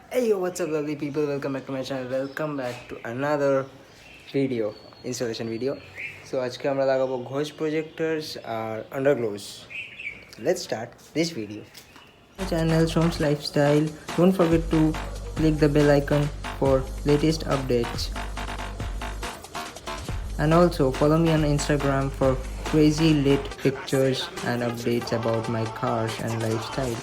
Hey yo, what's up lovely people, welcome back to my channel, welcome back to another video, installation video. So আজকে আমরা লাগাবো Ghosh projectors R underglows. Let's start this video. My channel Som's Lifestyle. Don't forget to click the bell icon for latest updates. And also follow me on Instagram for crazy lit pictures and updates about my cars and lifestyle.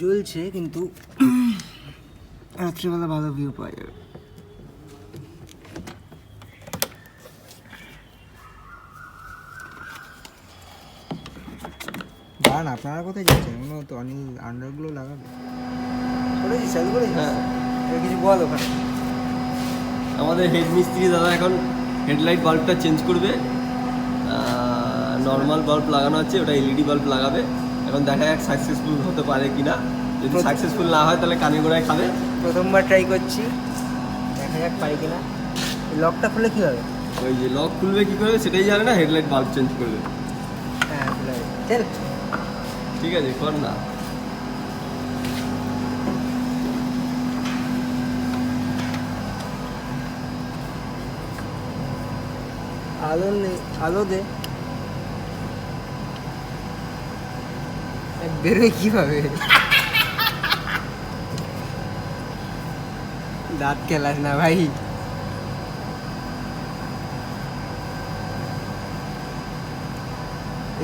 জ্বলছে কিন্তু রাত্রিবেলা ভালো view পাওয়া যাবে। দাঁড়ান, আপনারা কোথায় যাচ্ছেন? মনে হতো অনিল আন্ডারগুলো লাগাবে। করেছি চালু করেছি। হ্যাঁ, কিছু বল ওখানে। আমাদের হেড মিস্ত্রি দাদা এখন হেডলাইট বাল্বটা চেঞ্জ করবে। নর্মাল বাল্ব লাগানো আছে, ওটা এলইডি বাল্ব লাগাবে। এখন দেখা যাক সাকসেসফুল হতে পারে কিনা। যদি সাকসেসফুল না হয় তাহলে কানে গোড়ায় খাবে। প্রথমবার ট্রাই করছি, দেখা যাক পারি কিনা। লকটা খুলে কী হবে? ওই যে লক খুলবে কী করবে সেটাই জানে না, হেডলাইট বাল্ব চেঞ্জ করবে। হ্যাঁ খুলে চল, ঠিক আছে, কর না। আলো নেই, আলো দে। বেরোয় কিভাবে? দাঁত খেলাস না ভাই।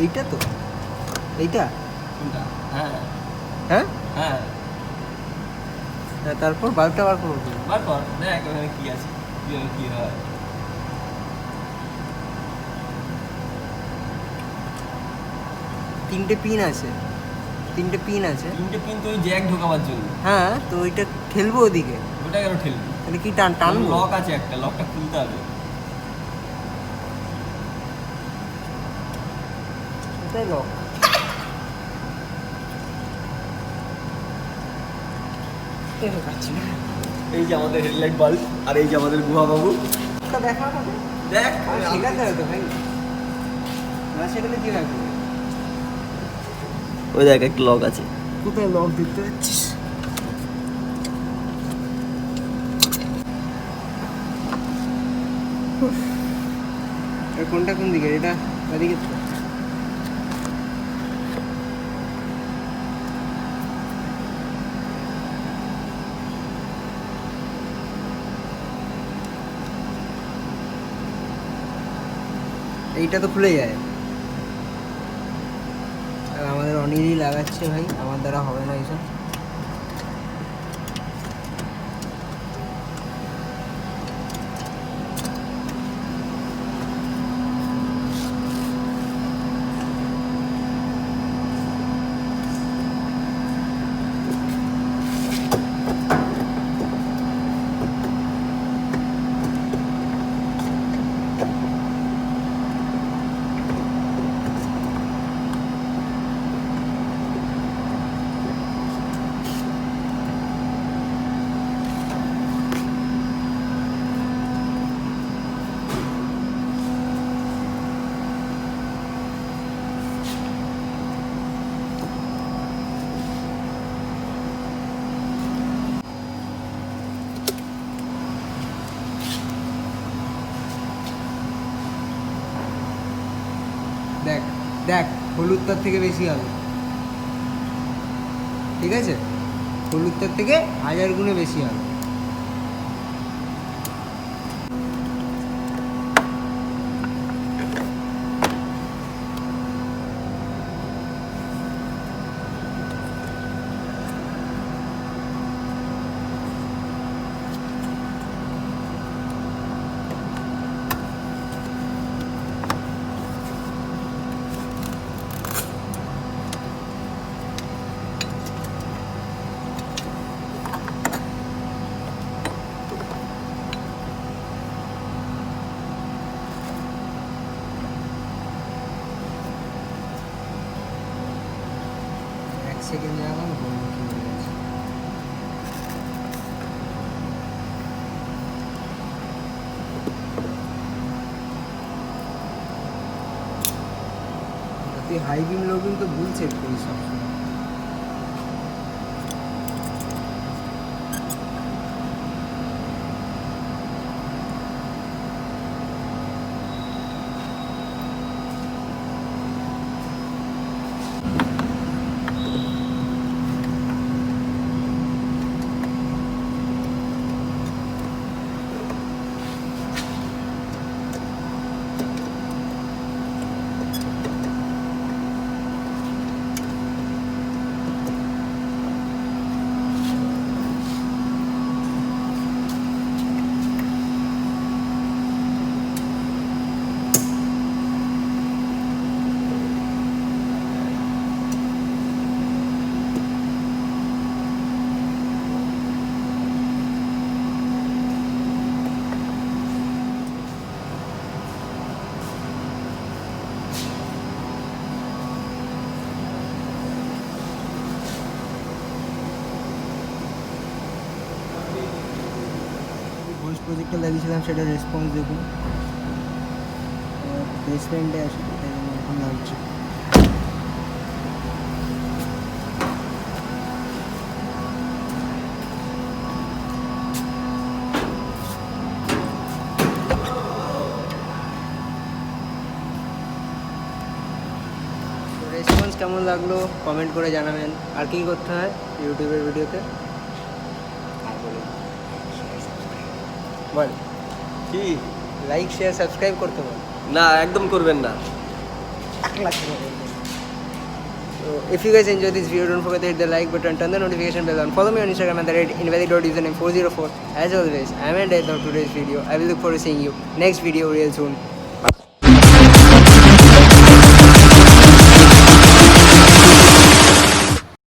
এইটা তো, এইটা হ্যাঁ হ্যাঁ হ্যাঁ, তারপর বাল্বটা বার করবো। বার কর, দেখ ওখানে কি আছে, কি হয়। তিনটে পিন আছে, তিনটে পিন আছে। তিনটে পিন তো ওই জ্যাক ঢোকাবার জন্য। হ্যাঁ, তো ওইটা ঠেলবো ওদিকে, ওটা কেন ঠেলবি? তাহলে কি টানবো? লক আছে একটা, লকটা খুলতে হবে। কোথায় লক? পাচ্ছি না। এই যে আমাদের হেডলাইট বাল্ব, আর এই যে আমাদের গুহা বাবু। দেখা হবে, দেখ শেখাতে হবে তো ভাই, না শেখালে কি হবে? ওই দেখ একটা লক আছে। কোথায় লক দিতে পারছিস? কোনটা কোন দিকে? এটা এদিকে তো। এইটা তো খুলে যায়। আর আমাদের অনিলই লাগাচ্ছে ভাই, আমার দ্বারা হবে না এইসব। দেখ দেখ, হলুদটার থেকে বেশি হবে, ঠিক আছে? হলুদটার থেকে 1000 গুণে বেশি হবে। সেকেন্ড জায়গা বলবো কি হয়ে গেছে। তুই হাই বিম লো বিম তো ভুল সেট করিস সবসময়। প্রজেক্টটা লাগিয়েছিলাম, সেটা রেসপন্স দেখুন, বেসমেন্টে আসে, তাই জন্য এখন লাগছে। রেসপন্স কেমন লাগলো কমেন্ট করে জানাবেন। আর কি করতে হয় ইউটিউবের ভিডিওতে বল? কি লাইক শেয়ার সাবস্ক্রাইব করতে বল। না, একদম করবেন না। So if you guys enjoyed this video, don't forget to hit the like button, turn the notification bell on, follow me on Instagram at @invalid.username404. As always, I am at the end of today's video. I will look forward to seeing you next video real soon.